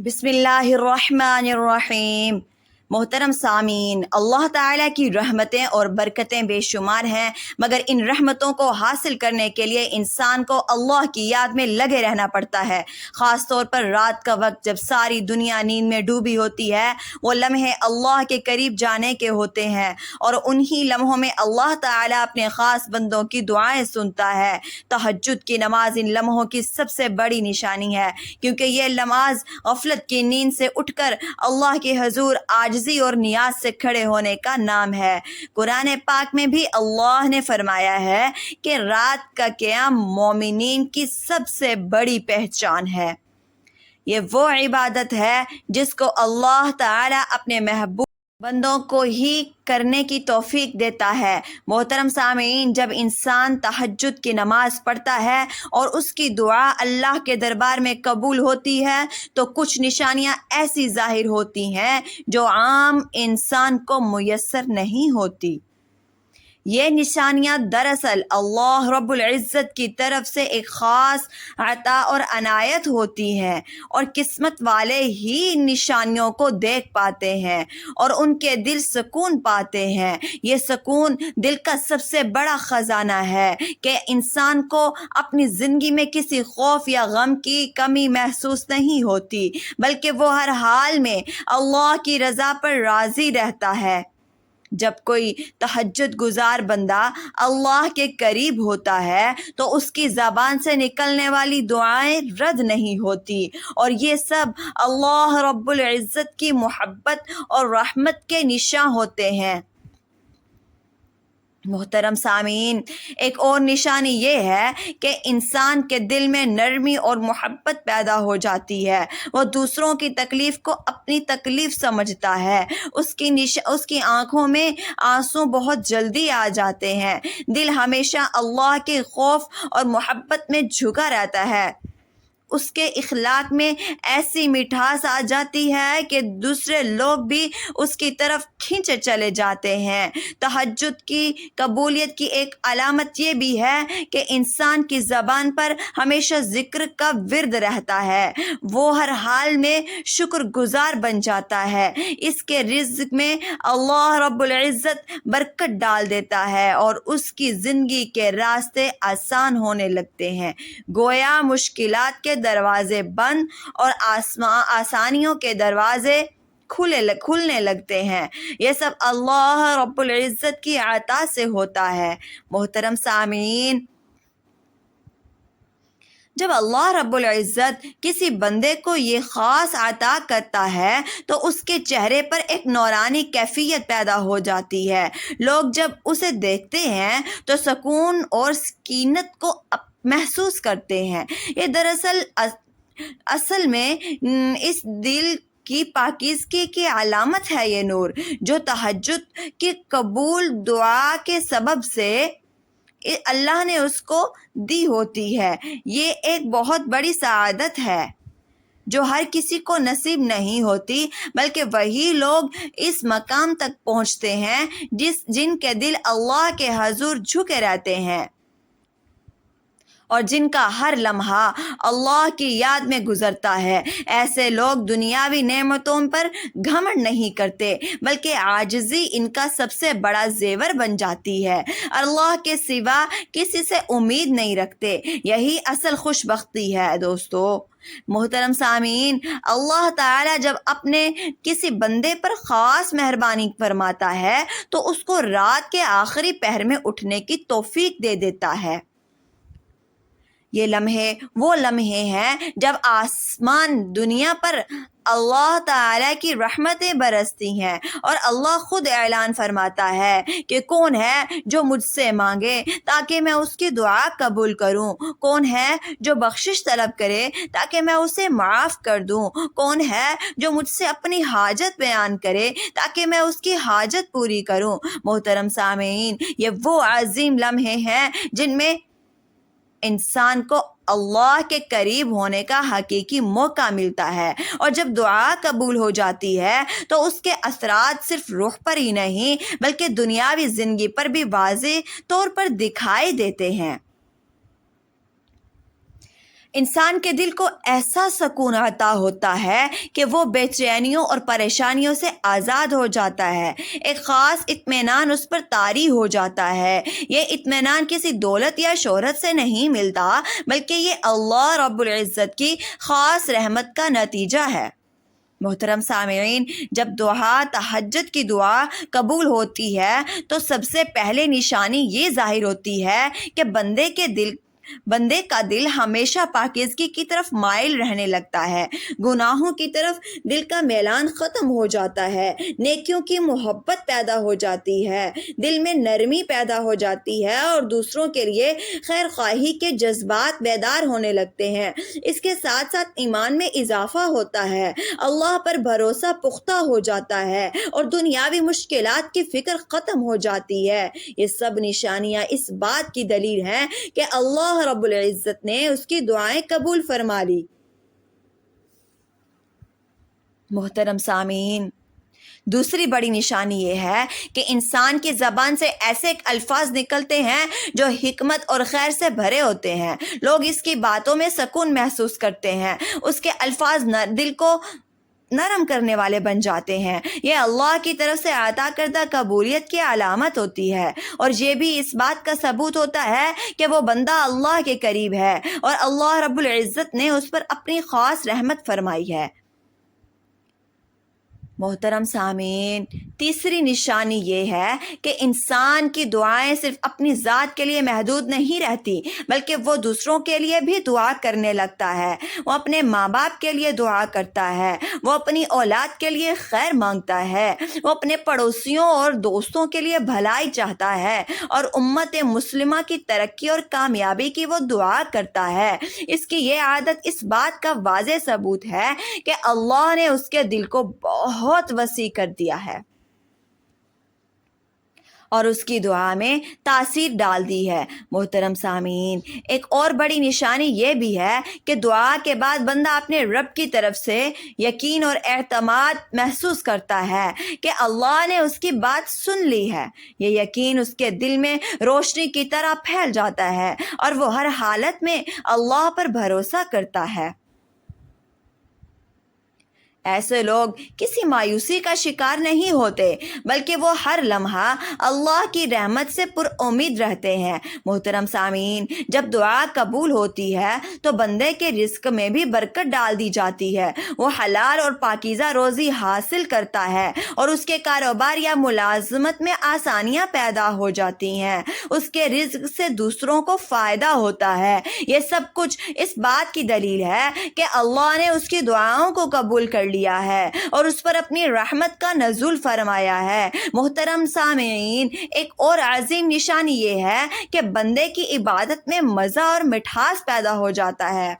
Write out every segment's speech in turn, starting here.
بسم اللہ الرحمن الرحیم۔ محترم سامعین، اللہ تعالیٰ کی رحمتیں اور برکتیں بے شمار ہیں، مگر ان رحمتوں کو حاصل کرنے کے لیے انسان کو اللہ کی یاد میں لگے رہنا پڑتا ہے۔ خاص طور پر رات کا وقت جب ساری دنیا نیند میں ڈوبی ہوتی ہے، وہ لمحے اللہ کے قریب جانے کے ہوتے ہیں، اور انہی لمحوں میں اللہ تعالیٰ اپنے خاص بندوں کی دعائیں سنتا ہے۔ تہجد کی نماز ان لمحوں کی سب سے بڑی نشانی ہے، کیونکہ یہ نماز غفلت کی نیند سے اٹھ کر اللہ کے حضور عاجزی اور نیاز سے کھڑے ہونے کا نام ہے۔ قرآن پاک میں بھی اللہ نے فرمایا ہے کہ رات کا قیام مومنین کی سب سے بڑی پہچان ہے۔ یہ وہ عبادت ہے جس کو اللہ تعالیٰ اپنے محبوب بندوں کو ہی کرنے کی توفیق دیتا ہے۔ محترم سامعین، جب انسان تہجد کی نماز پڑھتا ہے اور اس کی دعا اللہ کے دربار میں قبول ہوتی ہے تو کچھ نشانیاں ایسی ظاہر ہوتی ہیں جو عام انسان کو میسر نہیں ہوتی۔ یہ نشانیاں دراصل اللہ رب العزت کی طرف سے ایک خاص عطا اور عنایت ہوتی ہیں، اور قسمت والے ہی نشانیوں کو دیکھ پاتے ہیں اور ان کے دل سکون پاتے ہیں۔ یہ سکون دل کا سب سے بڑا خزانہ ہے کہ انسان کو اپنی زندگی میں کسی خوف یا غم کی کمی محسوس نہیں ہوتی، بلکہ وہ ہر حال میں اللہ کی رضا پر راضی رہتا ہے۔ جب کوئی تہجد گزار بندہ اللہ کے قریب ہوتا ہے تو اس کی زبان سے نکلنے والی دعائیں رد نہیں ہوتی، اور یہ سب اللہ رب العزت کی محبت اور رحمت کے نشاں ہوتے ہیں۔ محترم سامعین، ایک اور نشانی یہ ہے کہ انسان کے دل میں نرمی اور محبت پیدا ہو جاتی ہے۔ وہ دوسروں کی تکلیف کو اپنی تکلیف سمجھتا ہے۔ اس کی آنکھوں میں آنسو بہت جلدی آ جاتے ہیں۔ دل ہمیشہ اللہ کے خوف اور محبت میں جھکا رہتا ہے۔ اس کے اخلاق میں ایسی مٹھاس آ جاتی ہے کہ دوسرے لوگ بھی اس کی طرف کھینچے چلے جاتے ہیں۔ تہجد کی قبولیت کی ایک علامت یہ بھی ہے کہ انسان کی زبان پر ہمیشہ ذکر کا ورد رہتا ہے۔ وہ ہر حال میں شکر گزار بن جاتا ہے۔ اس کے رزق میں اللہ رب العزت برکت ڈال دیتا ہے اور اس کی زندگی کے راستے آسان ہونے لگتے ہیں۔ گویا مشکلات کے دروازے بند اور آسانیوں کے دروازے کھلنے لگتے ہیں۔ یہ سب اللہ رب العزت کی عطا سے ہوتا ہے۔ محترم سامعین، جب اللہ رب العزت کسی بندے کو یہ خاص عطا کرتا ہے تو اس کے چہرے پر ایک نورانی کیفیت پیدا ہو جاتی ہے۔ لوگ جب اسے دیکھتے ہیں تو سکون اور سکینت کو محسوس کرتے ہیں۔ یہ دراصل اصل میں اس دل کی پاکیزگی کی علامت ہے۔ یہ نور جو تہجد کی قبول دعا کے سبب سے اللہ نے اس کو دی ہوتی ہے، یہ ایک بہت بڑی سعادت ہے جو ہر کسی کو نصیب نہیں ہوتی، بلکہ وہی لوگ اس مقام تک پہنچتے ہیں جن کے دل اللہ کے حضور جھکے رہتے ہیں اور جن کا ہر لمحہ اللہ کی یاد میں گزرتا ہے۔ ایسے لوگ دنیاوی نعمتوں پر گھمنڈ نہیں کرتے، بلکہ عاجزی ان کا سب سے بڑا زیور بن جاتی ہے۔ اللہ کے سوا کسی سے امید نہیں رکھتے۔ یہی اصل خوش بختی ہے دوستو۔ محترم سامعین، اللہ تعالیٰ جب اپنے کسی بندے پر خاص مہربانی فرماتا ہے تو اس کو رات کے آخری پہر میں اٹھنے کی توفیق دے دیتا ہے۔ یہ لمحے وہ لمحے ہیں جب آسمان دنیا پر اللہ تعالیٰ کی رحمتیں برستی ہیں، اور اللہ خود اعلان فرماتا ہے کہ کون ہے جو مجھ سے مانگے تاکہ میں اس کی دعا قبول کروں، کون ہے جو بخشش طلب کرے تاکہ میں اسے معاف کر دوں، کون ہے جو مجھ سے اپنی حاجت بیان کرے تاکہ میں اس کی حاجت پوری کروں۔ محترم سامعین، یہ وہ عظیم لمحے ہیں جن میں انسان کو اللہ کے قریب ہونے کا حقیقی موقع ملتا ہے، اور جب دعا قبول ہو جاتی ہے تو اس کے اثرات صرف روح پر ہی نہیں بلکہ دنیاوی زندگی پر بھی واضح طور پر دکھائی دیتے ہیں۔ انسان کے دل کو ایسا سکون عطا ہوتا ہے کہ وہ بے چینیوں اور پریشانیوں سے آزاد ہو جاتا ہے۔ ایک خاص اطمینان اس پر طاری ہو جاتا ہے۔ یہ اطمینان کسی دولت یا شہرت سے نہیں ملتا، بلکہ یہ اللہ رب العزت کی خاص رحمت کا نتیجہ ہے۔ محترم سامعین، جب دعا تہجد کی دعا قبول ہوتی ہے تو سب سے پہلے نشانی یہ ظاہر ہوتی ہے کہ بندے کا دل ہمیشہ پاکیزگی کی طرف مائل رہنے لگتا ہے، گناہوں کی طرف دل کا میلان ختم ہو جاتا ہے، نیکیوں کی محبت پیدا ہو جاتی ہے، دل میں نرمی پیدا ہو جاتی ہے اور دوسروں کے لیے خیر خواہی کے جذبات بیدار ہونے لگتے ہیں۔ اس کے ساتھ ساتھ ایمان میں اضافہ ہوتا ہے، اللہ پر بھروسہ پختہ ہو جاتا ہے اور دنیاوی مشکلات کی فکر ختم ہو جاتی ہے۔ یہ سب نشانیاں اس بات کی دلیل ہیں کہ اللہ رب العزت نے اس کی دعائیں قبول فرما لی۔ محترم سامعین، دوسری بڑی نشانی یہ ہے کہ انسان کی زبان سے ایسے الفاظ نکلتے ہیں جو حکمت اور خیر سے بھرے ہوتے ہیں۔ لوگ اس کی باتوں میں سکون محسوس کرتے ہیں، اس کے الفاظ دل کو نرم کرنے والے بن جاتے ہیں۔ یہ اللہ کی طرف سے عطا کردہ قبولیت کی علامت ہوتی ہے، اور یہ بھی اس بات کا ثبوت ہوتا ہے کہ وہ بندہ اللہ کے قریب ہے اور اللہ رب العزت نے اس پر اپنی خاص رحمت فرمائی ہے۔ محترم سامعین، تیسری نشانی یہ ہے کہ انسان کی دعائیں صرف اپنی ذات کے لیے محدود نہیں رہتی، بلکہ وہ دوسروں کے لیے بھی دعا کرنے لگتا ہے۔ وہ اپنے ماں باپ کے لیے دعا کرتا ہے، وہ اپنی اولاد کے لیے خیر مانگتا ہے، وہ اپنے پڑوسیوں اور دوستوں کے لیے بھلائی چاہتا ہے، اور امت مسلمہ کی ترقی اور کامیابی کی وہ دعا کرتا ہے۔ اس کی یہ عادت اس بات کا واضح ثبوت ہے کہ اللہ نے اس کے دل کو بہت وسیع کر دیا ہے اور اس کی دعا میں تاثیر ڈال دی ہے۔ محترم سامعین، ایک اور بڑی نشانی یہ بھی ہے کہ دعا کے بعد بندہ اپنے رب کی طرف سے یقین اور اعتماد محسوس کرتا ہے کہ اللہ نے اس کی بات سن لی ہے۔ یہ یقین اس کے دل میں روشنی کی طرح پھیل جاتا ہے اور وہ ہر حالت میں اللہ پر بھروسہ کرتا ہے۔ ایسے لوگ کسی مایوسی کا شکار نہیں ہوتے، بلکہ وہ ہر لمحہ اللہ کی رحمت سے پر امید رہتے ہیں۔ محترم سامعین، جب دعا قبول ہوتی ہے تو بندے کے رزق میں بھی برکت ڈال دی جاتی ہے، وہ حلال اور پاکیزہ روزی حاصل کرتا ہے اور اس کے کاروبار یا ملازمت میں آسانیاں پیدا ہو جاتی ہیں، اس کے رزق سے دوسروں کو فائدہ ہوتا ہے۔ یہ سب کچھ اس بات کی دلیل ہے کہ اللہ نے اس کی دعاؤں کو قبول کر لیا ہے اور اس پر اپنی رحمت کا نزول فرمایا ہے۔ محترم سامعین، ایک اور عظیم نشانی یہ ہے کہ بندے کی عبادت میں مزہ اور مٹھاس پیدا ہو جاتا ہے۔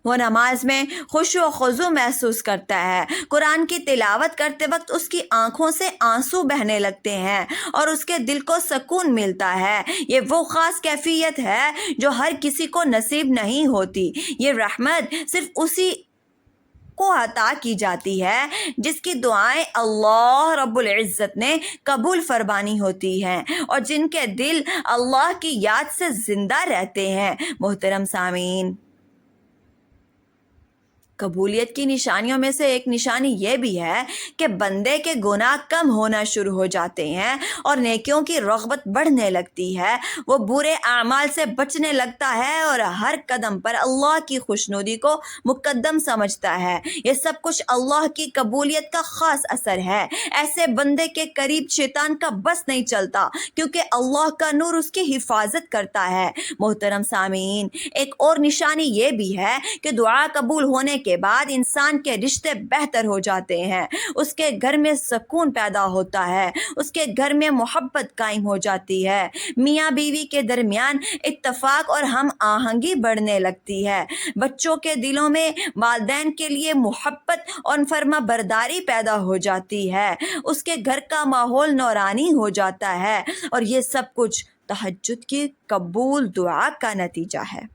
وہ نماز میں خشوع و خضوع محسوس کرتا ہے، قرآن کی تلاوت کرتے وقت اس کی آنکھوں سے آنسو بہنے لگتے ہیں اور اس کے دل کو سکون ملتا ہے۔ یہ وہ خاص کیفیت ہے جو ہر کسی کو نصیب نہیں ہوتی۔ یہ رحمت صرف اسی کو عطا کی جاتی ہے جس کی دعائیں اللہ رب العزت نے قبول فرمانی ہوتی ہیں اور جن کے دل اللہ کی یاد سے زندہ رہتے ہیں۔ محترم سامعین، قبولیت کی نشانیوں میں سے ایک نشانی یہ بھی ہے کہ بندے کے گناہ کم ہونا شروع ہو جاتے ہیں اور نیکیوں کی رغبت بڑھنے لگتی ہے۔ وہ برے اعمال سے بچنے لگتا ہے اور ہر قدم پر اللہ کی خوشنودی کو مقدم سمجھتا ہے۔ یہ سب کچھ اللہ کی قبولیت کا خاص اثر ہے۔ ایسے بندے کے قریب شیطان کا بس نہیں چلتا، کیونکہ اللہ کا نور اس کی حفاظت کرتا ہے۔ محترم سامعین، ایک اور نشانی یہ بھی ہے کہ دعا قبول ہونے کے بعد انسان کے رشتے بہتر ہو جاتے ہیں، اس کے گھر میں سکون پیدا ہوتا ہے، اس کے گھر میں محبت قائم ہو جاتی ہے، میاں بیوی کے درمیان اتفاق اور ہم آہنگی بڑھنے لگتی ہے، بچوں کے دلوں میں والدین کے لیے محبت اور فرما برداری پیدا ہو جاتی ہے، اس کے گھر کا ماحول نورانی ہو جاتا ہے، اور یہ سب کچھ تہجد کی قبول دعا کا نتیجہ ہے۔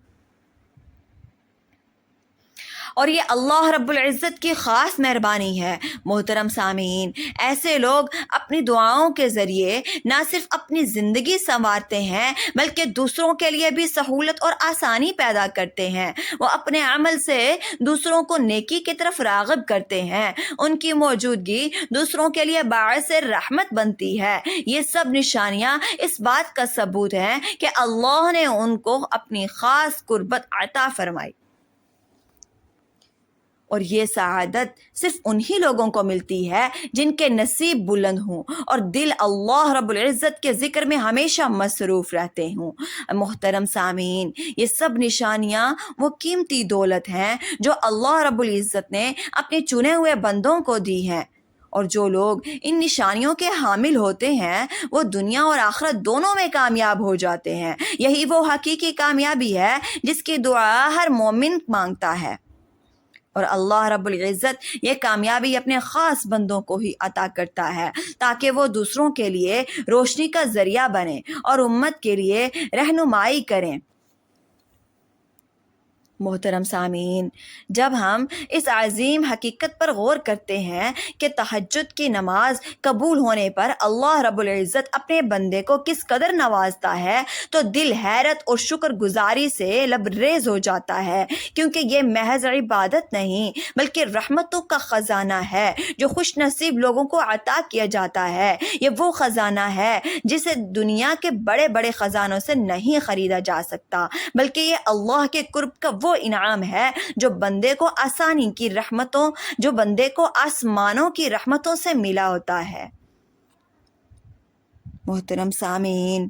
اور یہ اللہ رب العزت کی خاص مہربانی ہے۔ محترم سامعین، ایسے لوگ اپنی دعاؤں کے ذریعے نہ صرف اپنی زندگی سنوارتے ہیں بلکہ دوسروں کے لیے بھی سہولت اور آسانی پیدا کرتے ہیں۔ وہ اپنے عمل سے دوسروں کو نیکی کی طرف راغب کرتے ہیں۔ ان کی موجودگی دوسروں کے لیے باعث رحمت بنتی ہے۔ یہ سب نشانیاں اس بات کا ثبوت ہیں کہ اللہ نے ان کو اپنی خاص قربت عطا فرمائی، اور یہ سعادت صرف انہی لوگوں کو ملتی ہے جن کے نصیب بلند ہوں اور دل اللہ رب العزت کے ذکر میں ہمیشہ مصروف رہتے ہوں۔ محترم سامعین، یہ سب نشانیاں وہ قیمتی دولت ہیں جو اللہ رب العزت نے اپنے چنے ہوئے بندوں کو دی ہیں، اور جو لوگ ان نشانیوں کے حامل ہوتے ہیں وہ دنیا اور آخرت دونوں میں کامیاب ہو جاتے ہیں۔ یہی وہ حقیقی کامیابی ہے جس کی دعا ہر مومن مانگتا ہے، اور اللہ رب العزت یہ کامیابی اپنے خاص بندوں کو ہی عطا کرتا ہے تاکہ وہ دوسروں کے لیے روشنی کا ذریعہ بنیں اور امت کے لیے رہنمائی کریں۔ محترم سامعین، جب ہم اس عظیم حقیقت پر غور کرتے ہیں کہ تہجد کی نماز قبول ہونے پر اللہ رب العزت اپنے بندے کو کس قدر نوازتا ہے تو دل حیرت اور شکر گزاری سے لبریز ہو جاتا ہے، کیونکہ یہ محض عبادت نہیں بلکہ رحمتوں کا خزانہ ہے جو خوش نصیب لوگوں کو عطا کیا جاتا ہے۔ یہ وہ خزانہ ہے جسے دنیا کے بڑے بڑے خزانوں سے نہیں خریدا جا سکتا، بلکہ یہ اللہ کے قرب کا وہ انعام ہے جو بندے کو آسمانوں کی رحمتوں سے ملا ہوتا ہے۔ محترم سامعین،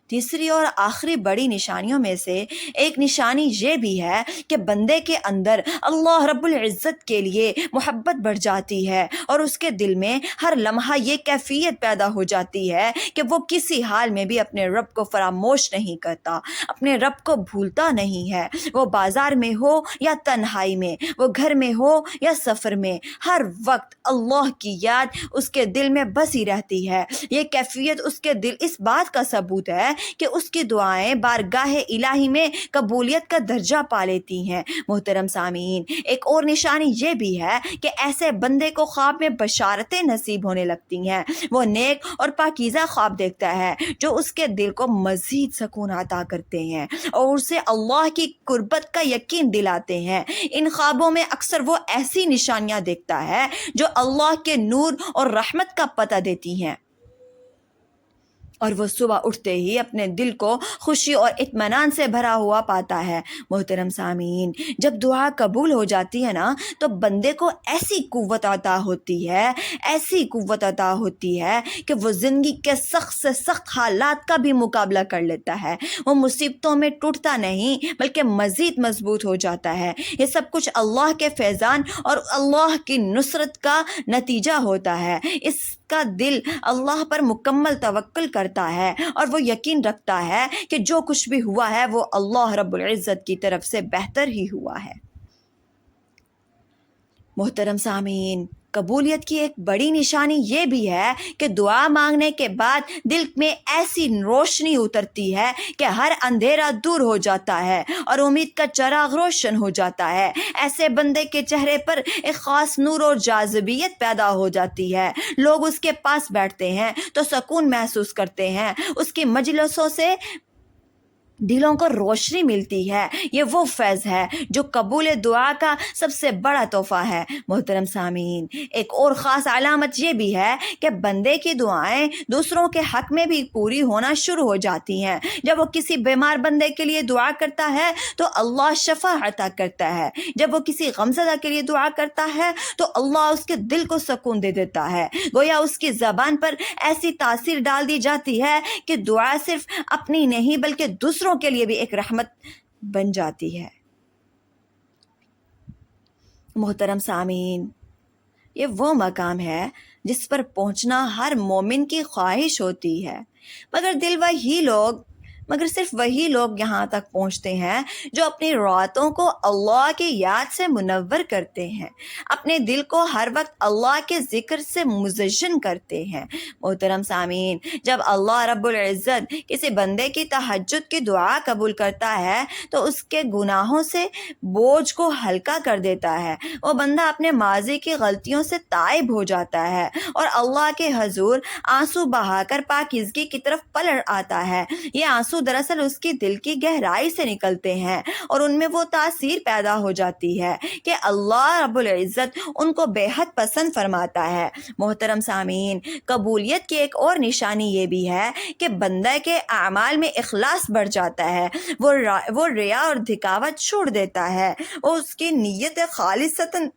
تیسری اور آخری بڑی نشانیوں میں سے ایک نشانی یہ بھی ہے کہ بندے کے اندر اللہ رب العزت کے لیے محبت بڑھ جاتی ہے، اور اس کے دل میں ہر لمحہ یہ کیفیت پیدا ہو جاتی ہے کہ وہ کسی حال میں بھی اپنے رب کو فراموش نہیں کرتا، اپنے رب کو بھولتا نہیں ہے۔ وہ بازار میں ہو یا تنہائی میں، وہ گھر میں ہو یا سفر میں، ہر وقت اللہ کی یاد اس کے دل میں بسی رہتی ہے۔ یہ کیفیت اس کے دل اس بات کا ثبوت ہے کہ اس کی دعائیں بارگاہ الہی میں قبولیت کا درجہ پا لیتی ہیں۔ محترم سامعین، ایک اور نشانی یہ بھی ہے کہ ایسے بندے کو خواب میں بشارتیں نصیب ہونے لگتی ہیں۔ وہ نیک اور پاکیزہ خواب دیکھتا ہے جو اس کے دل کو مزید سکون عطا کرتے ہیں اور اسے اللہ کی قربت کا یقین دلاتے ہیں۔ ان خوابوں میں اکثر وہ ایسی نشانیاں دیکھتا ہے جو اللہ کے نور اور رحمت کا پتہ دیتی ہیں، اور وہ صبح اٹھتے ہی اپنے دل کو خوشی اور اطمینان سے بھرا ہوا پاتا ہے۔ محترم سامعین، جب دعا قبول ہو جاتی ہے نا تو بندے کو ایسی قوت عطا ہوتی ہے کہ وہ زندگی کے سخت سے سخت حالات کا بھی مقابلہ کر لیتا ہے۔ وہ مصیبتوں میں ٹوٹتا نہیں بلکہ مزید مضبوط ہو جاتا ہے۔ یہ سب کچھ اللہ کے فیضان اور اللہ کی نصرت کا نتیجہ ہوتا ہے۔ اس کا دل اللہ پر مکمل توکل کرتا ہے اور وہ یقین رکھتا ہے کہ جو کچھ بھی ہوا ہے وہ اللہ رب العزت کی طرف سے بہتر ہی ہوا ہے۔ محترم سامعین، قبولیت کی ایک بڑی نشانی یہ بھی ہے کہ دعا مانگنے کے بعد دل میں ایسی روشنی اترتی ہے کہ ہر اندھیرا دور ہو جاتا ہے اور امید کا چراغ روشن ہو جاتا ہے۔ ایسے بندے کے چہرے پر ایک خاص نور اور جاذبیت پیدا ہو جاتی ہے۔ لوگ اس کے پاس بیٹھتے ہیں تو سکون محسوس کرتے ہیں، اس کی مجلسوں سے دلوں کو روشنی ملتی ہے۔ یہ وہ فیض ہے جو قبول دعا کا سب سے بڑا تحفہ ہے۔ محترم سامعین، ایک اور خاص علامت یہ بھی ہے کہ بندے کی دعائیں دوسروں کے حق میں بھی پوری ہونا شروع ہو جاتی ہیں۔ جب وہ کسی بیمار بندے کے لیے دعا کرتا ہے تو اللہ شفا عطا کرتا ہے۔ جب وہ کسی غمزدہ کے لیے دعا کرتا ہے تو اللہ اس کے دل کو سکون دے دیتا ہے۔ گویا اس کی زبان پر ایسی تاثیر ڈال دی جاتی ہے کہ دعا صرف اپنی نہیں بلکہ دوسروں کے لیے بھی ایک رحمت بن جاتی ہے۔ محترم سامعین، یہ وہ مقام ہے جس پر پہنچنا ہر مومن کی خواہش ہوتی ہے، مگر دل وہی لوگ مگر صرف وہی لوگ یہاں تک پہنچتے ہیں جو اپنی راتوں کو اللہ کی یاد سے منور کرتے ہیں، اپنے دل کو ہر وقت اللہ کے ذکر سے مزین کرتے ہیں۔ محترم سامعین، جب اللہ رب العزت کسی بندے کی تہجد کی دعا قبول کرتا ہے تو اس کے گناہوں سے بوجھ کو ہلکا کر دیتا ہے۔ وہ بندہ اپنے ماضی کی غلطیوں سے تائب ہو جاتا ہے اور اللہ کے حضور آنسو بہا کر پاکیزگی کی طرف پلٹ آتا ہے۔ یہ آنسو دراصل اس کی دل کی گہرائی سے نکلتے ہیں اور ان میں وہ تاثیر پیدا ہو جاتی ہے کہ اللہ رب العزت ان کو بے حد پسند فرماتا ہے۔ محترم سامعین، قبولیت کی ایک اور نشانی یہ بھی ہے کہ بندہ کے اعمال میں اخلاص بڑھ جاتا ہے، وہ ریا اور دکھاوٹ چھوڑ دیتا ہے، اور اس کی نیت خالصتاً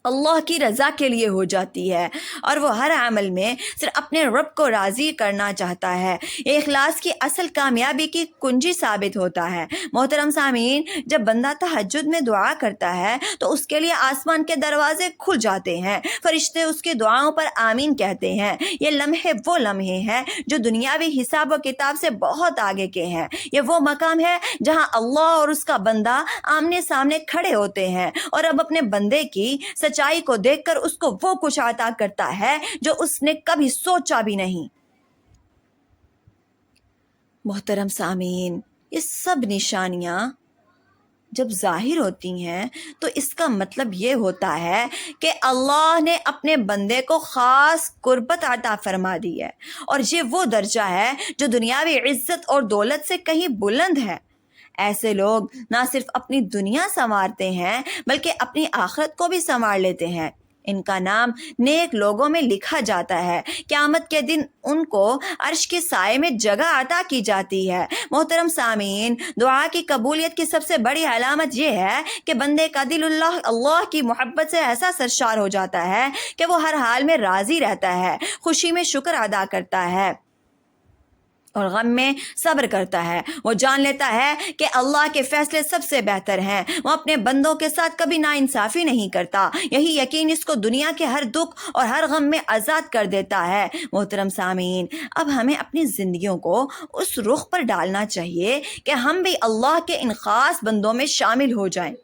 اللہ کی رضا کے لیے ہو جاتی ہے اور وہ ہر عمل میں صرف اپنے رب کو راضی کرنا چاہتا ہے۔ یہ اخلاص کی اصل کامیابی کی کنجی ثابت ہوتا ہے۔ محترم سامعین، جب بندہ تہجد میں دعا کرتا ہے تو اس کے لیے آسمان کے دروازے کھل جاتے ہیں، فرشتے اس کی دعاؤں پر آمین کہتے ہیں۔ یہ لمحے وہ لمحے ہیں جو دنیاوی حساب و کتاب سے بہت آگے کے ہیں۔ یہ وہ مقام ہے جہاں اللہ اور اس کا بندہ آمنے سامنے کھڑے ہوتے ہیں اور اب اپنے بندے کی سچائی کو دیکھ کر اس کو وہ کچھ عطا کرتا ہے جو اس نے کبھی سوچا بھی نہیں۔ محترم سامعین، یہ سب نشانیاں جب ظاہر ہوتی ہیں تو اس کا مطلب یہ ہوتا ہے کہ اللہ نے اپنے بندے کو خاص قربت عطا فرما دی ہے، اور یہ وہ درجہ ہے جو دنیاوی عزت اور دولت سے کہیں بلند ہے۔ ایسے لوگ نہ صرف اپنی دنیا سنوارتے ہیں بلکہ اپنی آخرت کو بھی سنوار لیتے ہیں۔ ان کا نام نیک لوگوں میں لکھا جاتا ہے۔ قیامت کے دن ان کو عرش کے سائے میں جگہ عطا کی جاتی ہے۔ محترم سامعین، دعا کی قبولیت کی سب سے بڑی علامت یہ ہے کہ بندے کا دل اللہ کی محبت سے ایسا سرشار ہو جاتا ہے کہ وہ ہر حال میں راضی رہتا ہے، خوشی میں شکر ادا کرتا ہے اور غم میں صبر کرتا ہے۔ وہ جان لیتا ہے کہ اللہ کے فیصلے سب سے بہتر ہیں۔ وہ اپنے بندوں کے ساتھ کبھی ناانصافی نہیں کرتا۔ یہی یقین اس کو دنیا کے ہر دکھ اور ہر غم میں آزاد کر دیتا ہے۔ محترم سامعین، اب ہمیں اپنی زندگیوں کو اس رخ پر ڈالنا چاہیے کہ ہم بھی اللہ کے ان خاص بندوں میں شامل ہو جائیں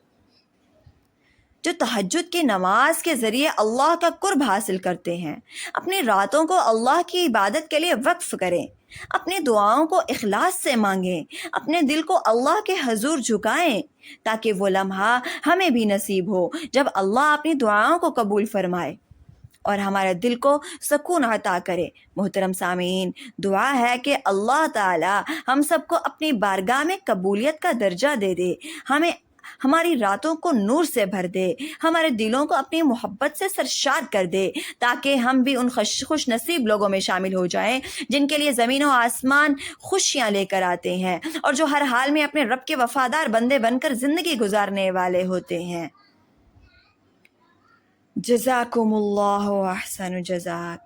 جو تہجد کی نماز کے ذریعے اللہ کا قرب حاصل کرتے ہیں۔ اپنی راتوں کو اللہ کی عبادت کے لیے وقف کریں، اپنی دعاؤں کو اخلاص سے مانگیں، اپنے دل کو اللہ کے حضور جھکائیں تاکہ وہ لمحہ ہمیں بھی نصیب ہو جب اللہ اپنی دعاؤں کو قبول فرمائے اور ہمارے دل کو سکون عطا کرے۔ محترم سامعین، دعا ہے کہ اللہ تعالی ہم سب کو اپنی بارگاہ میں قبولیت کا درجہ دے دے، ہماری راتوں کو نور سے بھر دے، ہمارے دلوں کو اپنی محبت سے سرشار کر دے تاکہ ہم بھی ان خوش نصیب لوگوں میں شامل ہو جائیں جن کے لیے زمین و آسمان خوشیاں لے کر آتے ہیں اور جو ہر حال میں اپنے رب کے وفادار بندے بن کر زندگی گزارنے والے ہوتے ہیں۔ جزاکم اللہ احسن جزاک۔